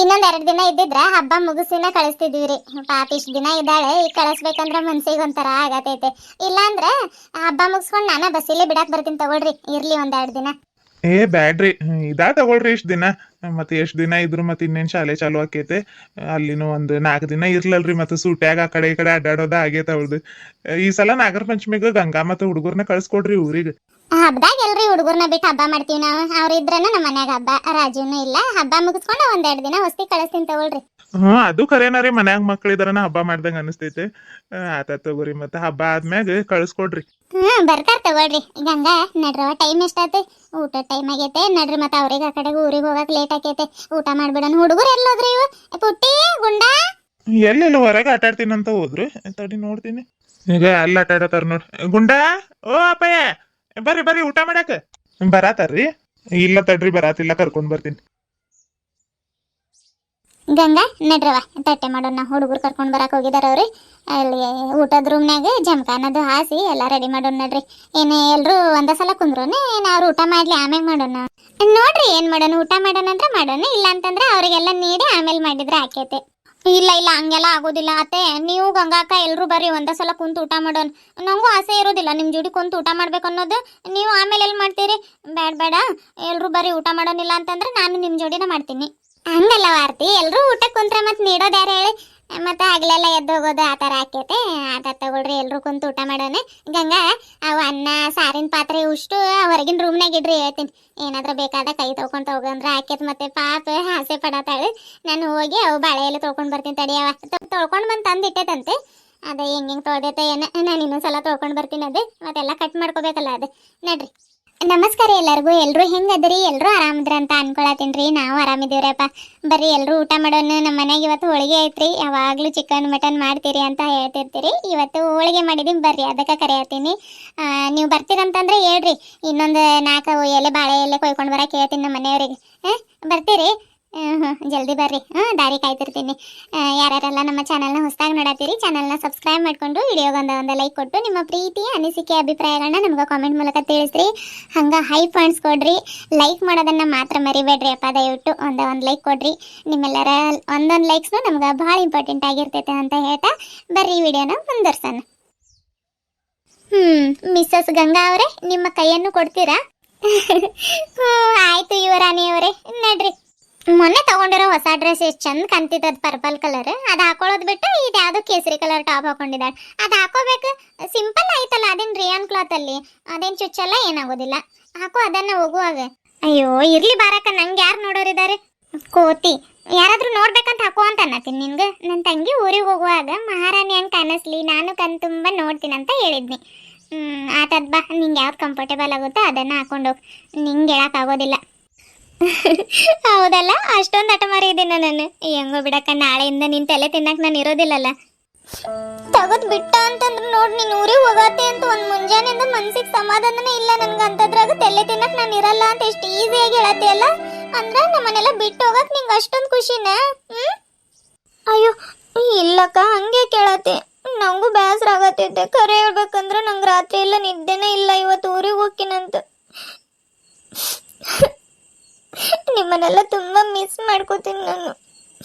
ಇನ್ನೊಂದ್ 2 ದಿನ ಇದ್ದಿದ್ರ ಹಬ್ಬ ಮುಗಿಸಿನ ಕಳಿಸ್ತಿದ್ವಿ. ಪಾಪ ಇಷ್ಟ ದಿನ ಇದ್ದಾಳೆ, ಈಗ ಕಳಿಸ್ಬೇಕಂದ್ರ ಮನ್ಸಿಗೆ ಒಂಥರ ಆಗತೈತೆ. ಇಲ್ಲಾಂದ್ರ ಹಬ್ಬ ಮುಗಿಸ್ಕೊಂಡ್ ನಾನ ಬಸ್ಸಿಲೆ ಬಿಡಾಕ್ ಬರ್ತೀನಿ ತಗೊಳ್ರಿ, ಇರ್ಲಿ ಒಂದ್ 2 ದಿನ. ಏ ಬ್ಯಾಡ್ರಿ, ಇದಾ ತಗೊಳ್ರಿ ಇಷ್ಟ ದಿನ. ಮತ್ತೆ ಎಷ್ಟ್ ದಿನ ಇದ್ರು ಮತ್ತೆ ಇನ್ನೇನ್ ಶಾಲೆ ಚಾಲು ಆಕೈತೆ. ಅಲ್ಲಿನೂ ಒಂದ್ 4 ದಿನ ಇರ್ಲಲ್ರಿ, ಮತ್ತೆ ಸೂಟ್ಯಾಗ ಆ ಕಡೆ ಈ ಕಡೆ ಅಡ್ಡಾಡೋದ ಆಗೈತೆ ಅವ್ಳದು. ಈ ಸಲ ನಾಗರ ಪಂಚಮಿಗ ಗಂಗಾ ಮತ್ತೆ ಹುಡುಗರ್ನ ಕಳ್ಸ್ಕೊಡ್ರಿ ಊರಿಗೆ. ಹಬ್ಬದಾಗ ಎಲ್ರಿ ಹುಡುಗರ್ನ ಬಿಟ್ಟು ಹಬ್ಬ ಮಾಡ್ತೀವಿ ನಾವು. ಅವ್ರ ಇದ್ರನ ನಮ್ಮ ಮನ್ಯಾಗ ಹಬ್ಬ, ರಾಜುನು ಇಲ್ಲ. ಹಬ್ಬ ಮುಗಿಸ್ಕೊಂಡು ಒಂದ್ 2 ದಿನ ಹೊಸ್ತಿ ಕಳಿಸ್ತೀನಿ ತಗೊಳ್ರಿ. ಅದು ಖರೇನ ರೀ, ಮನ್ಯಾಗ ಮಕ್ಳಿದಾರನ ಹಬ್ಬ ಮಾಡ್ದಂಗ ಅನಿಸ್ತೈತೆ. ಆತ ತಗೋರಿ, ಮತ್ತೆ ಹಬ್ಬ ಆದ್ಮ್ಯಾಗ ಕಳ್ಸ್ಕೊಡ್ರಿ. ಬರ್ತಾರ ತಗೊಳ್ರಿ. ಗಂಗಾ ನಡ್ರವ, ಟೈಮ್ ಎಷ್ಟಾಯ್ತು? ಊಟ ಟೈಮ್ ಆಗೈತೆ ನಡ್ರಿ. ಮತ್ತೆ ಅವ್ರಿಗೆ ಆ ಕಡೆಗೆ ಊರಿಗೆ ಹೋಗಕ್ ಲೇಟ್ ಆಕೈತೆ, ಊಟ ಮಾಡ್ಬಿಡೋಣ. ಹುಡುಗರು ಎಲ್ಲೋದ್ರಿ ಇವು? ಪುಟ್ಟಿ, ಗುಂಡಾ ಎಲ್ಲೆಲ್ಲ ಹೊರಗೆ ಆಟಾಡ್ತೀನಂತ ಹೋದ್ರು. ತಡಿ ನೋಡ್ತೀನಿ. ಈಗ ಅಲ್ಲಿ ಆಟಾಡತಾರ ನೋಡ್. ಗುಂಡಾ, ಓ ಅಪ್ಪಯ್ಯ, ಬರ್ರಿ ಬರ್ರಿ ಊಟ ಮಾಡಾಕ. ಬರಾತಾರ್ರಿ? ಇಲ್ಲ ತಡ್ರಿ, ಬರಾತಿಲ್ಲ, ಕರ್ಕೊಂಡ್ ಬರ್ತೀನಿ. ಗಂಗಾ ನಡ್ರವ, ತಟ್ಟೆ ಮಾಡೋಣ. ಹುಡುಗರು ಕರ್ಕೊಂಡ್ ಬರಕ್ ಹೋಗಿದಾರ ಅವ್ರಿ. ಅಲ್ಲಿ ಊಟದ ರೂಮ್ನಾಗ ಜಮಖಾನದು ಹಾಸಿ ಎಲ್ಲ ರೆಡಿ ಮಾಡೋಣ ನಡ್ರಿ. ಏನೇ ಎಲ್ರು ಒಂದ ಸಲ ಕುಂದ್ರೋನೆ, ಏನ್ ಅವ್ರು ಊಟ ಮಾಡ್ಲಿ ಆಮ್ಯಾಗ ಮಾಡೋಣ? ನೋಡ್ರಿ ಏನ್ ಮಾಡೋಣ, ಊಟ ಮಾಡೋಣ ಅಂದ್ರ ಮಾಡೋಣ, ಇಲ್ಲ ಅಂತಂದ್ರೆ ಅವ್ರಿಗೆಲ್ಲ ನೀಡಿ ಆಮೇಲೆ ಮಾಡಿದ್ರೆ ಆಕೈತೆ. ಇಲ್ಲ ಇಲ್ಲ, ಹಂಗೆಲ್ಲ ಆಗೋದಿಲ್ಲ ಅತ್ತೆ. ನೀವು ಗಂಗಾಕ ಎಲ್ರು ಬರ್ರಿ, ಒಂದ ಸಲ ಕುಂತು ಊಟ ಮಾಡೋಣ. ನಂಗೂ ಆಸೆ ಇರೋದಿಲ್ಲ ನಿಮ್ ಜೋಡಿ ಕುಂತು ಊಟ ಮಾಡ್ಬೇಕು ಅನ್ನೋದು. ನೀವು ಆಮೇಲೆ ಎಲ್ಲಿ ಮಾಡ್ತೀರಿ? ಬೇಡ ಬೇಡ, ಎಲ್ರು ಬರ್ರಿ ಊಟ ಮಾಡೋನಿಲ್ಲ ಅಂತಂದ್ರೆ ನಾನು ನಿಮ್ ಜೋಡಿನ ಮಾಡ್ತೀನಿ. ಹಂಗಲ್ಲ ವಾರ್ತಿ, ಎಲ್ರು ಊಟಕ್ಕೆ ಕುಂತ್ರ ಮತ್ತೆ ನೀಡೋದು ಯಾರು ಹೇಳಿ? ಮತ್ತೆ ಹಗಲೆಲ್ಲ ಎದ್ದು ಹೋಗೋದು ಆ ಥರ ಆಕೈತೆ. ಆತ ತಗೊಳ್ರಿ, ಎಲ್ರು ಕುಂತು ಊಟ ಮಾಡೋಣ. ಗಂಗಾ, ಅವು ಅನ್ನ ಸಾರಿನ ಪಾತ್ರೆ ಉಷ್ಟು ಹೊರಗಿನ ರೂಮ್ನಾಗ ಇಡ್ರಿ, ಹೇಳ್ತೀನಿ. ಏನಾದ್ರೂ ಬೇಕಾದ ಕೈ ತೊಗೊಂಡು ಹೋಗಂದ್ರೆ ಆಕೈತೆ. ಮತ್ತೆ ಪಾಪ ಆಸೆ ಪಡತಾಳೆ. ನಾನು ಹೋಗಿ ಅವು ಬಾಳೆ ಎಲ್ಲ ತೊಳ್ಕೊಂಡು ಬರ್ತೀನಿ ತಡಿಯವ. ತೊಳ್ಕೊಂಡು ಬಂದು ತಂದಿಟ್ಟೈತಂತೆ. ಅದೇ ಹೆಂಗೆ ತೊಳ್ದೈತೆ ಏನ, ನಾನು ಇನ್ನೊಂದ್ಸಲ ತೊಳ್ಕೊಂಡು ಬರ್ತೀನಿ. ಅದೇ ಮತ್ತೆಲ್ಲ ಕಟ್ ಮಾಡ್ಕೋಬೇಕಲ್ಲ ಅದು. ನಡ್ರಿ. ನಮಸ್ಕಾರ ಎಲ್ಲರಿಗೂ. ಎಲ್ರು ಹೆಂಗದ್ರಿ? ಎಲ್ರು ಆರಾಮದ್ರ ಅಂತ ಅನ್ಕೊಳತೀನ್ರಿ. ನಾವು ಆರಾಮಿದೀವ್ರಪ್ಪ. ಬರ್ರಿ ಎಲ್ರು ಊಟ ಮಾಡೋಣ. ನಮ್ಮ ಮನೆಗೆ ಇವತ್ತು ಹೋಳಿಗೆ ಐತ್ರಿ. ಯಾವಾಗ್ಲೂ ಚಿಕನ್ ಮಟನ್ ಮಾಡ್ತೀರಿ ಅಂತ ಹೇಳ್ತಿರ್ತೀರಿ. ಇವತ್ತು ಹೋಳಿಗೆ ಮಾಡಿದೀನಿ, ಬರ್ರಿ ಅದಕ್ಕೆ ಕರೆಯತ್ತೀನಿ. ನೀವು ಬರ್ತೀರಂತಂದ್ರೆ ಹೇಳ್ರಿ, ಇನ್ನೊಂದು 4 ಎಲೆ ಬಾಳೆ ಎಲೆ ಕೊಯ್ಕೊಂಡು ಬರಕ್ಕೆ ಹೇಳ್ತೀನಿ ನಮ್ಮ ಮನೆಯವ್ರಿಗೆ. ಬರ್ತೀರಿ? ಜಲ್ದಿ ಬರ್ರಿ. ದಾರಿ ಕಾಯ್ತಿರ್ತೀನಿ. ಯಾರ್ಯಾರೆಲ್ಲ ನಮ್ಮ ಚಾನಲ್ನ ಹೊಸದಾಗಿ ನೋಡತ್ತೀರಿ, ಚಾನಲ್ನ ಸಬ್ಸ್ಕ್ರೈಬ್ ಮಾಡ್ಕೊಂಡು ವಿಡಿಯೋಗೊಂದು ಲೈಕ್ ಕೊಟ್ಟು ನಿಮ್ಮ ಪ್ರೀತಿ ಅನಿಸಿಕೆ ಅಭಿಪ್ರಾಯಗಳನ್ನ ನಮ್ಗೆ ಕಾಮೆಂಟ್ ಮೂಲಕ ತಿಳಿಸ್ರಿ. ಹಂಗೆ ಹೈ ಪಾಯಿಂಟ್ಸ್ ಕೊಡ್ರಿ. ಲೈಕ್ ಮಾಡೋದನ್ನ ಮಾತ್ರ ಮರಿಬೇಡ್ರಿ ಅಪ್ಪ, ದಯವಿಟ್ಟು ಒಂದು ಲೈಕ್ ಕೊಡ್ರಿ. ನಿಮ್ಮೆಲ್ಲರ ಒಂದೊಂದು ಲೈಕ್ಸ್ನು ನಮ್ಗೆ ಭಾಳ ಇಂಪಾರ್ಟೆಂಟ್ ಆಗಿರ್ತೈತೆ ಅಂತ ಹೇಳ್ತಾ ಬರ್ರಿ ವಿಡಿಯೋನ ಮುಂದುವರ್ಸೋಣ. ಮಿಸ್ಸಸ್ ಗಂಗಾ ಅವರೇ, ನಿಮ್ಮ ಕೈಯನ್ನು ಕೊಡ್ತೀರಾ? ಆಯ್ತು ಯುವರಾಣಿ ಅವರೇ, ನಡ್ರಿ. ಮೊನ್ನೆ ತಗೊಂಡಿರೋ ಹೊಸ ಡ್ರೆಸ್ ಎಷ್ಟು ಚಂದ ಕಾಣ್ತಿದ್ದದ, ಪರ್ಪಲ್ ಕಲರ್. ಅದು ಹಾಕೊಳ್ಳೋದು ಬಿಟ್ಟು ಇದು ಯಾವ್ದೋ ಕೇಸರಿ ಕಲರ್ ಟಾಪ್ ಹಾಕೊಂಡಿದ್ದಾಳೆ. ಅದು ಹಾಕೋಬೇಕು, ಸಿಂಪಲ್ ಆಯ್ತಲ್ಲ. ಅದೇನು ರಿಯಾನ್ ಕ್ಲಾತ್ ಅಲ್ಲಿ, ಅದೇನು ಚುಚ್ಚಲ್ಲ, ಏನಾಗೋದಿಲ್ಲ. ಹಾಕೋ ಅದನ್ನ ಹೋಗುವಾಗ. ಅಯ್ಯೋ ಇರ್ಲಿ ಬಾರಕ್ಕ, ನಂಗೆ ಯಾರು ನೋಡೋರಿದ್ದಾರೆ? ಕೋತಿ, ಯಾರಾದ್ರೂ ನೋಡ್ಬೇಕಂತ ಹಾಕೋ ಅಂತ ಅನ್ನತೀನಿ ನಿನ್ಗೆ. ನನ್ನ ತಂಗಿ ಊರಿಗೆ ಹೋಗುವಾಗ ಮಹಾರಾಣಿ ಹಂಗೆ ಕಾಣಿಸ್ಲಿ, ನಾನು ಕಣ್ ತುಂಬ ನೋಡ್ತೀನಿ ಅಂತ ಹೇಳಿದ್ನಿ. ಆತದ್ ಬಾ, ನಿಂಗೆ ಯಾವ್ದು ಕಂಫರ್ಟೇಬಲ್ ಆಗುತ್ತೋ ಅದನ್ನ ಹಾಕೊಂಡೋಗಿ, ನಿಂಗೆ ಹೇಳಕ್ಕಾಗೋದಿಲ್ಲ. ಹೌದಲ್ಲ, ಅಷ್ಟೊಂದು ಹಠ ಮಾರಿದ್ದೀನಿ ನಾನು. ಹೆಂಗೋ ಬಿಡಕ್ಕ, ನಾಳೆಯಿಂದ ನಿನ್ ತಲೆ ತಿನ್ನಕ್ ನಾನು ಇರೋದಿಲ್ಲಲ್ಲ. ತಗದ್ ಬಿಟ್ಟ ಅಂತಂದ್ರೆ ನೋಡ್, ನೀನ್ ಊರಿಗೆ ಹೋಗತ್ತೆ ಅಂತ ಒಂದ್ ಮುಂಜಾನೆಯಿಂದ ಮನ್ಸಿಗೆ ಸಮಾಧಾನನೇ ಇಲ್ಲ ನನ್ಗೆ. ಅಂತದ್ರಾಗ ತಲೆ ತಿನ್ನಕ್ ನಾನು ಇರಲ್ಲ ಅಂತ ಎಷ್ಟು ಈಸಿಯಾಗಿ ಹೇಳತ್ತೀಯಲ್ಲ. ಅಂದ್ರೆ ನಮ್ಮನೆಲ್ಲ ಬಿಟ್ಟು ಹೋಗಕ್ ನಿಂಗೆ ಅಷ್ಟೊಂದು ಖುಷಿನಾ? ಅಯ್ಯೋ ಇಲ್ಲಕ್ಕ, ಹಂಗೆ ಕೇಳತ್ತೆ. ನಂಗೂ ಬೇಸರ ಆಗತ್ತೈತೆ. ಖರೆ ಹೇಳ್ಬೇಕಂದ್ರೆ ನಂಗೆ ರಾತ್ರಿ ಎಲ್ಲ ನಿದ್ದೆನೇ ಇಲ್ಲ. ಇವತ್ತು ಊರಿಗೆ ಹೋಗ್ತೀನಂತ. ನಿಮ್ಮನ್ನೆಲ್ಲ ತುಂಬಾ ಮಿಸ್ ಮಾಡ್ಕೋತೀನಿ ನಾನು.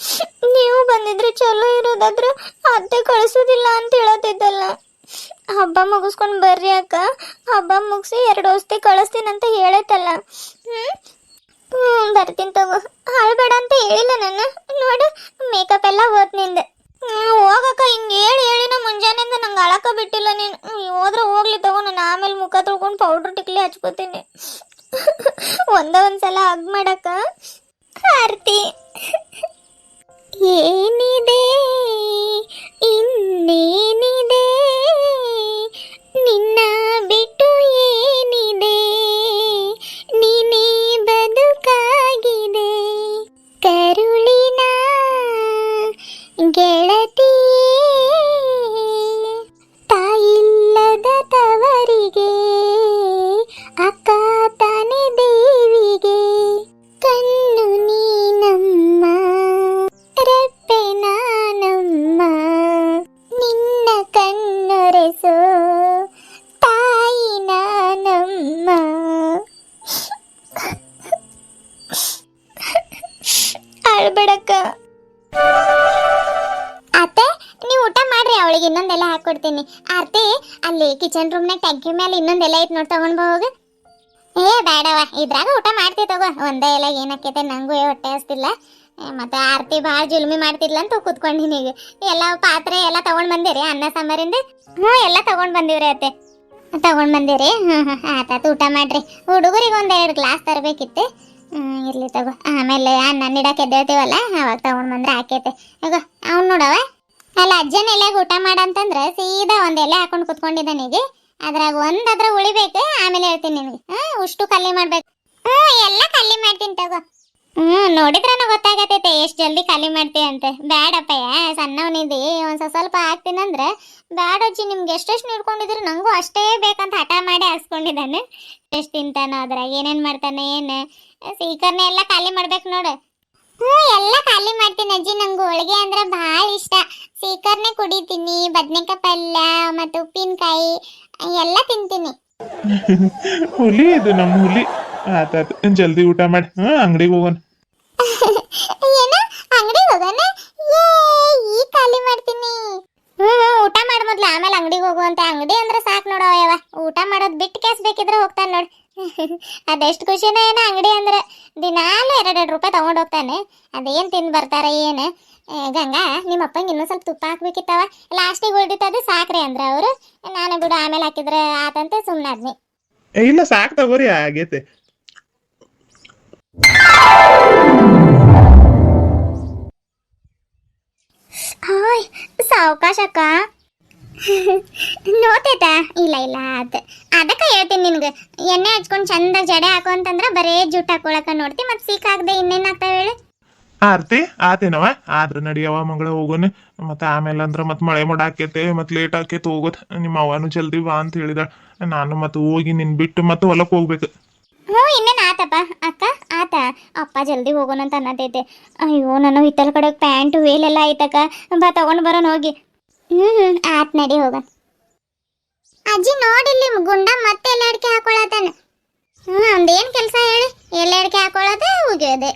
ನೀವು ಬಂದಿದ್ರೆ ಚಲೋ ಇರೋದಾದ್ರೆ ಅತ್ತೆ ಕಳಿಸೋದಿಲ್ಲ ಅಂತ ಹೇಳತ್ತಿದ್ದಲ್ಲ. ಹಬ್ಬ ಮುಗಿಸ್ಕೊಂಡು ಬರ್ರಿ ಅಕ್ಕ, ಹಬ್ಬ ಮುಗಿಸಿ 2 ಹೊಸ್ತಿ ಕಳಿಸ್ತೀನಿ ಅಂತ ಹೇಳೈತಲ್ಲ. ಬರ್ತೀನಿ ತಗೋ, ಅಳ್ಬೇಡ ಅಂತ ಹೇಳಿಲ್ಲ ನಾನು. ನೋಡು ಮೇಕಪ್ ಎಲ್ಲ ಹೋತ್ ನಿಂದೆ. ಹೋಗಕ್ಕ, ಹಿಂಗೆ ಹೇಳಿನ ಮುಂಜಾನೆಯಿಂದ ನಂಗೆ ಅಳಕ ಬಿಟ್ಟಿಲ್ಲ ನೀನು. ಹೋದ್ರೆ ಹೋಗ್ಲಿ ತಗೋ, ನಾನು ಆಮೇಲೆ ಮುಖ ತೊಳ್ಕೊಂಡು ಪೌಡ್ರ್ ಟಿಕ್ಲಿ ಹಚ್ಕೋತೀನಿ. ಒಂದ್ಸಲ ಹಗ್ ಮಾಡಕ್ಕ. ಆರ್ತಿ, ಏನಿದೆ ಇನ್ನೇನಿದೆ, ನಿನ್ನ ಬಿಟ್ಟು ಏನಿದೆ, ನೀನೇ ಬದುಕಾಗಿದೆ, ಕರುಳಿನ ಗೆಳತಿ, ತಾಯಿಲ್ಲದ ತವರಿಗೆ ಅಕ್ಕ ತಾನೆ ದೇವಿಗೆ, ಕಣ್ಣು ನೀನಮ್ಮ ರೆಪ್ಪೆ ನಾನಮ್ಮ, ನಿನ್ನ ಕಣ್ಣೊಳಗೆ ಹೇಳ್ಬೇಡಕ್ಕ. ಅತ್ತೆ ನೀವು ಊಟ ಮಾಡ್ರಿ, ಅವಳಿಗೆ ಇನ್ನೊಂದೆಲ್ಲ ಹಾಕೊಡ್ತೀನಿ. ಆರ್ತಿ ಅಲ್ಲಿ ಕಿಚನ್ ರೂಮ್ನಾಗ ಟ್ಯಾಂಕಿ ಮೇಲೆ ಇನ್ನೊಂದೆಲ್ಲ ಐತ್ ನೋಡಿ, ತಗೊಂಡ್ ಬಾ ಹೋಗು. ಏ ಬೇಡವ, ಇದ್ರಾಗ ಊಟ ಮಾಡ್ತೀವಿ ತಗೋ. ಒಂದೇ ಎಲ್ಲ ಏನಕ್ಕೈತೆ, ನಂಗೂ ಹೊಟ್ಟೆ ಹಸ್ತಿಲ್ಲ. ಮತ್ತೆ ಆರ್ತಿ ಭಾಳ ಜುಲ್ಮಿ ಮಾಡ್ತಿದ್ಲ ಅಂತ ಕೂತ್ಕೊಂಡಿನಿ. ಈಗ ಎಲ್ಲ ಪಾತ್ರೆ ಎಲ್ಲ ತಗೊಂಡ್ ಬಂದಿರಿ, ಅನ್ನ ಸಾಂಬಾರಿಂದ? ಹ್ಞೂ ಎಲ್ಲ ತಗೊಂಡ್ ಬಂದಿವ್ರಿ ಅತ್ತೆ. ತಗೊಂಡ್ ಬಂದಿರಿ? ಆತಾತು, ಊಟ ಮಾಡ್ರಿ. ಹುಡುಗರಿಗೆ ಒಂದೆರಡು ಗ್ಲಾಸ್ ತರಬೇಕಿತ್ತು. ಇರ್ಲಿ ತಗೋ, ಆಮೇಲೆ ಅನ್ನ ನೀಡಕ್ಕೆ ಎದ್ದೇಳ್ತೀವಲ್ಲ ಅವಾಗ ತಗೊಂಡ್ ಬಂದ್ರೆ ಆಕೈತೆ. ಈಗ ಅವ್ನು ನೋಡವ ಅಲ್ಲ, ಅಜ್ಜನ ಎಲೆಗೆ ಊಟ ಮಾಡಂತಂದ್ರೆ ಸೀದಾ ಒಂದ್ ಎಲೆ ಹಾಕೊಂಡು ಕುತ್ಕೊಂಡಿದ್ದಾನೀಗ. ಅದ್ರಾಗ ಒಂದಾದ್ರ ಉಳಿಬೇಕು, ಆಮೇಲೆ ಹೇಳ್ತೀನಿ ನಿನಗೆ. ಉಷ್ಟು ಖಾಲಿ ಮಾಡ್ಬೇಕು. ಎಲ್ಲ ಖಾಲಿ ಮಾಡ್ತೀನಿ ತಗೋ. ನೋಡಿದ್ರನ ಗೊತ್ತಾಗತೈತೆ ಎಷ್ಟು ಜಲ್ದಿ ಖಾಲಿ ಮಾಡ್ತೀವಿ ಅಂತ. ಬ್ಯಾಡಪ್ಪಯ್ಯ, ಸಣ್ಣವನಿದಿ, ಒಂದ್ ಸ್ವಲ್ಪ ಹಾಕ್ತೀನಂದ್ರೆ ಬ್ಯಾಡಜ್ಜಿ, ನಿಮ್ಗೆ ಎಷ್ಟೆಷ್ಟು ನೀಡ್ಕೊಂಡಿದ್ರು ನಂಗೂ ಅಷ್ಟೇ ಬೇಕಂತ ಹಠ ಮಾಡಿ ಹಾಕ್ಸ್ಕೊಂಡಿದ್ದಾನೆ. ಎಷ್ಟು ತಿಂತಾನೋ, ಅದ್ರಾಗ ಏನೇನ್ ಮಾಡ್ತಾನೆ ಏನು, ಸೀಕರ್ನೆ ಎಲ್ಲ ಖಾಲಿ ಮಾಡ್ಬೇಕು ನೋಡು. ಎಲ್ಲ ಖಾಲಿ ಮಾಡ್ತೀನಿ ಅಜ್ಜಿ, ನಂಗೆ ಹೋಳಿಗೆ ಅಂದ್ರೆ ಭಾಳ ಇಷ್ಟ. ಸೀಕರ್ನೆ ಕುಡಿತೀನಿ, ಬದ್ನೆಕಾಯಿ ಪಲ್ಯ ಮತ್ತು ಉಪ್ಪಿನಕಾಯಿ ಎಲ್ಲ ತಿಂತೀನಿ. ಹುಲಿ ಇದು ನಮ್ಮ ಹುಲಿ. ಆತಾತು, ಜಲ್ದಿ ಊಟ ಮಾಡಿ ಅಂಗಡಿಗೆ ಹೋಗೋಣ. ಏನು ಅಂಗಡಿಗೆ ಹೋಗೋಣ? ಏ ಈ ಖಾಲಿ ಮಾಡ್ತೀನಿ. ಊಟ ಮಾಡ್ ಮೊದ್ಲು, ಆಮೇಲೆ ಅಂಗಡಿಗೆ ಹೋಗುವಂತ. ಅಂಗಡಿ ಅಂದ್ರೆ ಸಾಕು ನೋಡವ ಯವ, ಊಟ ಮಾಡೋದು ಬಿಟ್ಟು ಕ್ಯಾಸ್ ಬೇಕಿದ್ರೆ ಹೋಗ್ತಾನೆ ನೋಡಿ. ಅದೆಷ್ಟು ಖುಷಿನ ಏನ ಅಂಗಡಿ ಅಂದ್ರೆ. ದಿನಾಲು 2-2 ರೂಪಾಯಿ ತಗೊಂಡು ಹೋಗ್ತಾನೆ. ಅದೇನ್ ತಿಂದು ಬರ್ತಾರ ಏನು. ಗಂಗಾ, ನಿಮ್ಮ ಅಪ್ಪಂಗೆ ಇನ್ನೂ ಸ್ವಲ್ಪ ತುಪ್ಪ ಹಾಕ್ಬೇಕಿತ್ತವ, ಲಾಸ್ಟಿಗೆ ಉಳ್ದಿತ್ತದು ಸಾಕ್ರಿ ಅಂದ್ರ ಅವರು. ನಾನು ಬಿಡು ಆಮೇಲೆ ಹಾಕಿದ್ರೆ ಆತಂತ ಸುಮ್ಮನಾದ್ನಿ. ಇಲ್ಲ ಸಾಕು ತಗೋರಿ, ಆಗೈತೆ. ಹಾಯ್ ಸಾವಕಾಶಕ್ಕ ನೋತೈತಾ? ಇಲ್ಲ ಇಲ್ಲ, ಅದಕ್ಕೆ ಹೇಳ್ತೀನಿ ನಿನ್ಗೆ, ಎಣ್ಣೆ ಹಚ್ಕೊಂಡು ಚಂದ ಜಡೆ ಹಾಕೋ ಅಂತಂದ್ರೆ ಬರೇ ಜುಟ್ಟು ಹಾಕೊಳಕ ನೋಡ್ತಿ, ಮತ್ತೆ ಸೀಕಾಗದೆ ಇನ್ನೇನು ಆಗ್ತಾವ ಹೇಳಿ. ಆರ್ತಿ ಆತೇನವ, ಆದ್ರ ನಡಿಯವ ಮಗಳ ಹೋಗೋಣ. ಮತ್ತೆ ಆಮೇಲೆ ಅಂದ್ರ ಮತ್ ಮಳೆ ಮೋಡ ಆಕೇತೆ, ಮತ್ ಲೇಟ್ ಆಕೇತ್ ಹೋಗೋದ್. ನಿಮ್ಮ ಅವನು ಜಲ್ದಿ ಬಾ ಅಂತ ಹೇಳಿದ. ನಾನು ಮತ್ತೆ ಹೋಗಿ ನಿನ್ ಬಿಟ್ಟು ಮತ್ತೆ ಹೊಲಕ್ ಹೋಗ್ಬೇಕು. ಇನ್ನೇನು ಆತಪ್ಪ ಅಕ್ಕ, ಆತ. ಅಪ್ಪ ಜಲ್ದಿ ಹೋಗೋಣ ಅಂತ ಅನ್ನತೈತೆ. ಅಯ್ಯೋ, ನಾನು ಹಿತ್ತಲ ಕಡೆ ಪ್ಯಾಂಟು ವೇಲೆಲ್ಲ ಐತಕ್ಕ, ಬಾ ತಗೊಂಡ್ ಬರೋಣ ಹೋಗಿ. ಆತ್ ನಡಿ ಹೋಗೋಣ. ಅಜ್ಜಿ ನೋಡಿಲ್ಲಿ ಗುಂಡ ಮತ್ತೆ ಎಲ್ಲ ಅಡಿಕೆ ಹಾಕೊಳತಾನ. ಒಂದೇನು ಕೆಲಸ ಹೇಳಿ, ಎಲ್ಲ ಅಡಿಕೆ ಹಾಕೊಳ್ಳೋದೆ ಉಗಿಯೋದೆ.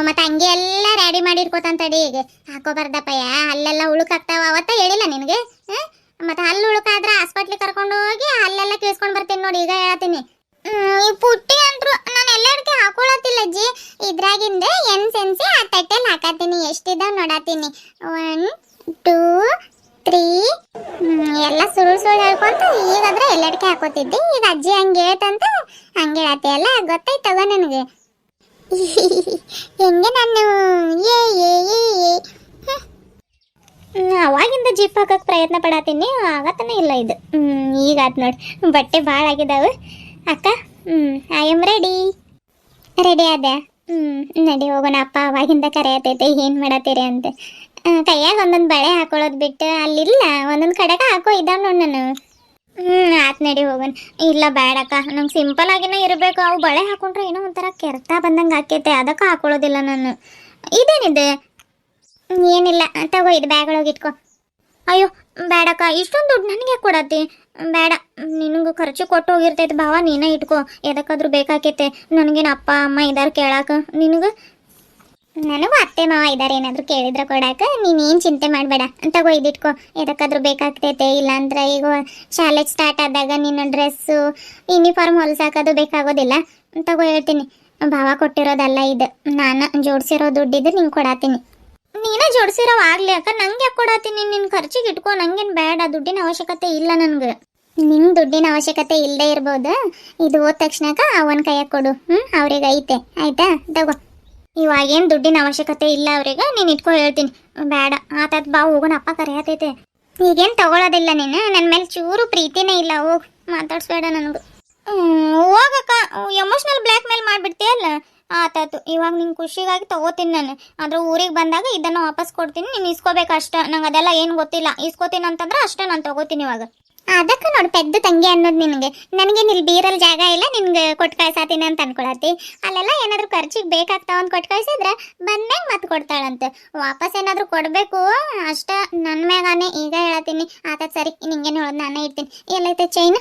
ಮತ್ತೆ ಹಂಗೆ ಎಲ್ಲ ರೆಡಿ ಮಾಡಿರ್ಕೋತಂತಡಿ. ಈಗ ಹಾಕೋಬಾರ್ದಪ್ಪಯ್ಯ, ಅಲ್ಲೆಲ್ಲ ಉಳುಕಾಗ್ತಾವ. ಅವತ್ತ ಹೇಳಿಲ್ಲ ನಿನಗೆ? ಮತ್ತೆ ಹಲ್ಲು ಉಳುಕಾದ್ರೆ ಹಾಸ್ಪಿಟ್ಲಿಗೆ ಕರ್ಕೊಂಡು ಹೋಗಿ ಅಲ್ಲೆಲ್ಲ ಕೇಳಿಸ್ಕೊಂಡು ಬರ್ತೀನಿ ನೋಡಿ, ಈಗ ಹೇಳ್ತೀನಿ. ಈ ಪುಟ್ಟಿ ಅಂದ್ರು ನಾನು ಎಲ್ಲ ಅಡಿಕೆ ಹಾಕೊಳತಿಲ್ಲ ಅಜ್ಜಿ. ಇದ್ರಾಗಿಂದ ಎನ್ಸೆನ್ಸಿ ಆ ತಟ್ಟೆಲ್ಲಿ ಹಾಕತ್ತೀನಿ. ಎಷ್ಟಿದಾವ್ ನೋಡತ್ತೀನಿ. 1 2 3 ಎಲ್ಲ ಸುಳ್ಳು ಹೇಳ್ಕೊಂತ ಈಗಾದ್ರೆ ಎಲ್ಲ ಅಡಿಕೆ ಹಾಕೋತಿದ್ದೆ. ಈಗ ಅಜ್ಜಿ ಹಂಗೆ ಹೇಳ್ತಂತ ಹಂಗೆ ಹೇಳತ್ತೆ, ಎಲ್ಲ ಗೊತ್ತಾಯ್ತವ ನನಗೆ. ಹೆಂಗೆ ನಾನು ಅವಾಗಿಂದ ಜಿಪ್ ಹಾಕಕ್ಕೆ ಪ್ರಯತ್ನ ಪಡತ್ತೀನಿ, ಆಗತ್ತನೇ ಇಲ್ಲ ಇದು. ಈಗ ಆತ್ ನೋಡಿ, ಬಟ್ಟೆ ಭಾಳ ಆಗಿದಾವೆ. ಅಕ್ಕ, ಐ ಆಮ್ ರೆಡಿ. ರೆಡಿ ಆದೆ? ನಡಿ ಹೋಗೋಣ. ಅಪ್ಪ ಅವಾಗಿಂದ ಕರೆಯತೈತೆ ಏನು ಮಾಡತ್ತೀರಿ ಅಂತ. ಕೈಯಾಗ ಒಂದೊಂದು ಬಳೆ ಹಾಕೊಳ್ಳೋದು ಬಿಟ್ಟು ಅಲ್ಲಿಲ್ಲ, ಒಂದೊಂದು ಕಡೆಗೆ ಹಾಕೋ ಇದ್ದಾವ ನೋಡಿ ನಾನು. ಆತ್ ನಡಿ ಹೋಗೋಣ. ಇಲ್ಲ ಬೇಡಕ್ಕ, ನಂಗೆ ಸಿಂಪಲ್ ಆಗಿನ ಇರಬೇಕು. ಅವು ಬಳೆ ಹಾಕೊಂಡ್ರೆ ಏನೋ ಒಂಥರ ಕೆರ್ತಾ ಬಂದಂಗೆ ಆಕೈತೆ, ಅದಕ್ಕೆ ಹಾಕೊಳ್ಳೋದಿಲ್ಲ ನಾನು. ಇದೇನಿದೆ? ಏನಿಲ್ಲ ತಗೋ, ಇದು ಬ್ಯಾಗ್ ಒಳಗೆ ಇಟ್ಕೋ. ಅಯ್ಯೋ ಬೇಡಕ್ಕ, ಇಷ್ಟೊಂದು ದುಡ್ಡು ನನಗೆ ಕೊಡತ್ತಿ. ಬೇಡ, ನಿನಗೂ ಖರ್ಚು ಕೊಟ್ಟು ಹೋಗಿರ್ತೈತೆ ಭಾವ, ನೀನೇ ಇಟ್ಕೋ. ಎದಕ್ಕಾದ್ರೂ ಬೇಕಾಕೈತೆ. ನನಗೇನು ಅಪ್ಪ ಅಮ್ಮ ಇದಾರೆ ಕೇಳಾಕ, ನಿನಗೆ? ನನಗೂ ಅತ್ತೆ ಮಾವ ಇದ್ದಾರೆ, ಏನಾದರೂ ಕೇಳಿದ್ರೆ ಕೊಡಾಕ. ನೀನೇನು ಚಿಂತೆ ಮಾಡಬೇಡ, ತಗೋ ಇದಿಟ್ಕೋ. ಎದಕ್ಕಾದ್ರೂ ಬೇಕಾಗ್ತೈತೆ. ಇಲ್ಲಾಂದ್ರೆ ಈಗ ಶಾಲೆಗೆ ಸ್ಟಾರ್ಟ್ ಆದಾಗ ನಿನ್ನ ಡ್ರೆಸ್ಸು ಯೂನಿಫಾರ್ಮ್ ಹೊಲ್ಸಾಕೋದು ಬೇಕಾಗೋದಿಲ್ಲ. ತಗೋ ಹೇಳ್ತೀನಿ, ಭಾವ ಕೊಟ್ಟಿರೋದಲ್ಲ ಇದು, ನಾನು ಜೋಡಿಸಿರೋ ದುಡ್ಡಿದ್ರೆ ನಿಂಗೆ ಕೊಡಾತೀನಿ. ನೀನೇ ಜೋಡಿಸಿರೋ ಆಗ್ಲಿ ಅಕ್ಕ, ನಂಗೆ ಯಾಕೆ ಕೊಡತ್ತೀನಿ? ನಿನ್ನ ಖರ್ಚಿಗೆ ಇಟ್ಕೋ, ನಂಗೇನು ಬೇಡ. ದುಡ್ಡಿನ ಅವಶ್ಯಕತೆ ಇಲ್ಲ ನನಗೆ. ನಿಂಗೆ ದುಡ್ಡಿನ ಅವಶ್ಯಕತೆ ಇಲ್ಲದೆ ಇರ್ಬೋದು. ಇದು ಹೋದ ತಕ್ಷಣಕ್ಕ ಅವನ ಕೈಯಾಗ ಕೊಡು. ಅವ್ರಿಗೆ ಐತೆ, ಆಯ್ತಾ? ತಗೋ. ಇವಾಗೇನು ದುಡ್ಡಿನ ಅವಶ್ಯಕತೆ ಇಲ್ಲ ಅವ್ರಿಗೆ, ನೀನು ಇಟ್ಕೋ ಹೇಳ್ತೀನಿ. ಬೇಡ ಆತತ್ ಬಾ ಹೋಗೋಣ, ಅಪ್ಪ ಕರೆಯತೈತೆ. ಈಗೇನು ತಗೊಳ್ಳೋದಿಲ್ಲ ನೀನು, ನನ್ನ ಮೇಲೆ ಚೂರು ಪ್ರೀತಿನೇ ಇಲ್ಲ. ಹೋಗಿ ಮಾತಾಡ್ಸ್ಬೇಡ ನನಗೆ. ಹೋಗಕ್ಕ, ಎಮೋಷ್ನಲ್ ಬ್ಲ್ಯಾಕ್ ಮೇಲ್ ಮಾಡಿಬಿಡ್ತೀಯಲ್ಲ. ಆತಾತು, ಇವಾಗ ನಿಂಗೆ ಖುಷಿಗಾಗಿ ತಗೋತೀನಿ ನಾನು. ಆದ್ರೆ ಊರಿಗೆ ಬಂದಾಗ ಇದನ್ನು ವಾಪಸ್ ಕೊಡ್ತೀನಿ, ನೀನು ಇಸ್ಕೋಬೇಕು ಅಷ್ಟೇ. ನಂಗೆ ಅದೆಲ್ಲ ಏನು ಗೊತ್ತಿಲ್ಲ. ಇಸ್ಕೋತೀನಿ ಅಂತಂದ್ರೆ ಅಷ್ಟೇ ನಾನು ತಗೋತೀನಿ ಇವಾಗ. ಅದಕ್ಕೆ ನೋಡಿ ಪೆದ್ದ ತಂಗಿ ಅನ್ನೋದು ನಿನಗೆ. ನನಗೇನು ಇಲ್ಲಿ ಬೀರಲ್ಲಿ ಜಾಗ ಇಲ್ಲ ನಿನ್ಗೆ ಕೊಟ್ಟು ಕಳ್ಸಾತೀನಿ ಅಂತ ಅನ್ಕೊಳತ್ತಿ. ಅಲ್ಲೆಲ್ಲ ಏನಾದರೂ ಖರ್ಚಿಗೆ ಬೇಕಾಗ್ತಾವ ಅಂತ ಕೊಟ್ಟು ಕಳ್ಸಿದ್ರೆ ಬಂದ್ಮ್ಯಾಗ ಮತ್ತೆ ಕೊಡ್ತಾಳಂತೆ. ವಾಪಸ್ ಏನಾದರೂ ಕೊಡಬೇಕು ಅಷ್ಟೇ, ನನ್ನ ಮ್ಯಾಗಾನೆ. ಈಗ ಹೇಳತ್ತೀನಿ. ಆತ ಸರಿ, ನಿಂಗೇನು ಹೇಳೋದು ನಾನೇ ಇರ್ತೀನಿ. ಎಲ್ಲೈತೆ ಚೈನ್?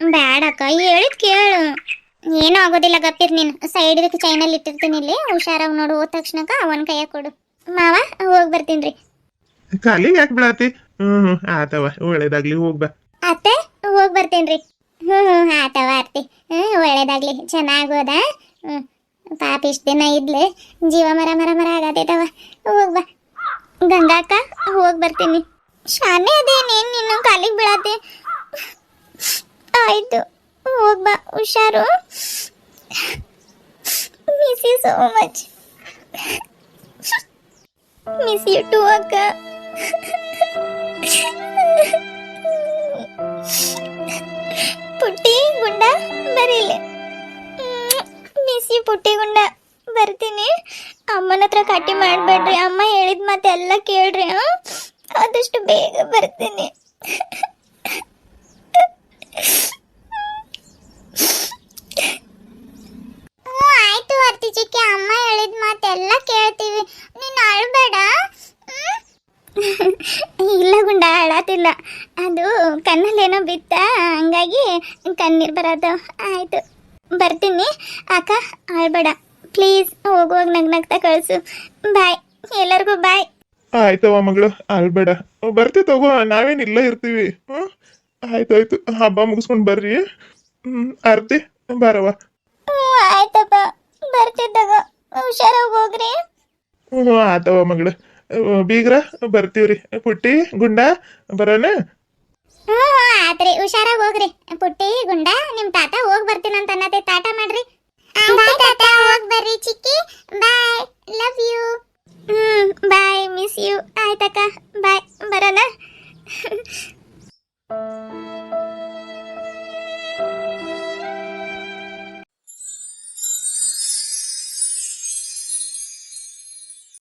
ಬೇಡಕ್ಕ, ಹೇಳಿದ್ ಕೇಳು. ಏನೂ ಆಗೋದಿಲ್ಲ, ಗಪ್ಪಿರ್ ನೀನು. ಸೈಡ್ ಚೈನಲ್ಲಿ ಇಟ್ಟಿರ್ತೀನಿ ಇಲ್ಲಿ, ಹುಷಾರಾಗಿ ನೋಡು. ಹೋದ ತಕ್ಷಣಕ್ಕ ಅವನ ಕೈಯಾಗ ಕೊಡು. ಮಾವ ಹೋಗಿ ಬರ್ತೀನಿ ರೀ. ಕಾಲಿಗೆ ಯಾಕೆ ಬಿಡಾತಿ? ಹ್ಮ್ ಆತವ, ಒಳ್ಳೇದಾಗ್ಲಿ, ಹೋಗ್ಬಾ. ಅತ್ತೆ ಹೋಗಿ ಬರ್ತೀನಿ ರೀ. ಆತವ ಆರ್ತಿ. ಒಳ್ಳೇದಾಗ್ಲಿ, ಚೆನ್ನಾಗೋದ. ಪಾಪ ಇಷ್ಟು ದಿನ ಇದ್ಲೆ, ಜೀವ ಮರ ಮರ ಮರ ಆಗತೈತವ. ಹೋಗ್ಬಾ ಗಂಗಾಕ, ಹೋಗಿ ಬರ್ತೀನಿ. ಶಾನೆ ಅದೇನೇನು ನಿನ್ನ ಕಾಲಿಗೆ ಬೀಳತ್ತೆ. ಆಯ್ತು, ಹೋಗ್ಬಾ, ಹುಷಾರು. Miss you so much. Miss you too ಅಕ್ಕ. ಪುಟ್ಟಿ ಗುಂಡ ಬರೀಲಿ. ಮಿಸ್ ಯು ಪುಟ್ಟಿ ಗುಂಡ. ಬರ್ತೀನಿ. ಅಮ್ಮನ ಹತ್ರ ಕಟ್ಟಿ ಮಾಡಬೇಡ್ರಿ. ಅಮ್ಮ ಹೇಳಿದ ಮಾತೆಲ್ಲ ಕೇಳ್ರಿ. ಆದಷ್ಟು ಬೇಗ ಬರ್ತೀನಿ. ಆಯ್ತು ಅರ್ತಿ ಚಿಕ್ಕಿ, ಅಮ್ಮ ಹೇಳಿದ ಮಾತೆಲ್ಲ ಕೇಳ್ತೀವಿ. ನೀನು ಅಳ್ಬೇಡ. ಇಲ್ಲ ಗುಂಡ, ಅಳತಿಲ್ಲ. ಅದು ಕಣ್ಣಲ್ಲೇನೋ ಬಿತ್ತ, ಹಂಗಾಗಿ ಕಣ್ಣೀರು ಬರೋದು. ಆಯ್ತು, ಬರ್ತೀನಿ. ಅಕ್ಕ ಅಳ್ಬೇಡ ಪ್ಲೀಸ್. ಹೋಗುವಾಗ ನಗ್ನಗ್ತಾ ಕಳಿಸು. ಬಾಯ್ ಎಲ್ಲರಿಗೂ, ಬಾಯ್. ಆಯ್ತವ ಮಗಳು, ಅಳ್ಬೇಡ. ಬರ್ತಿ ತಗೋ, ನಾವೇನ್ ಇಲ್ಲೇ ಇರ್ತೀವಿ. ಆಯ್ತಾಯ್ತು, ಹಬ್ಬ ಮುಗಿಸ್ಕೊಂಡ್ ಬರ್ರಿ. ಆರ್ತಿ ಬಾರವ. ಆಯ್ತಪ್ಪ, ಬರ್ತಿದ್ದಾಗ ಹುಷಾರಾಗಿ ಹೋಗ್ರಿ. ಆತವ ಮಗಳು. ಬೀಗ್ರ ಬರ್ತೀವ್ರಿ. ಪುಟ್ಟಿ ಗುಂಡ ಬರೋಣ. ಆತ್ರಿ, ಹುಷಾರಾಗಿ ಹೋಗ್ರಿ. ಪುಟ್ಟಿ ಗುಂಡ, ನಿಮ್ ತಾತ ಹೋಗಿ ಬರ್ತೀನಂತ ಅನ್ನತ್ತೆ. ತಾಟ ಮಾಡ್ರಿ. ಬಾಯ್ ತಾತ, ಹೋಗಿ ಬರ್ರಿ. ಚಿಕ್ಕಿ bye, love you. Bye, miss you. ಆಯ್ತಕ್ಕ.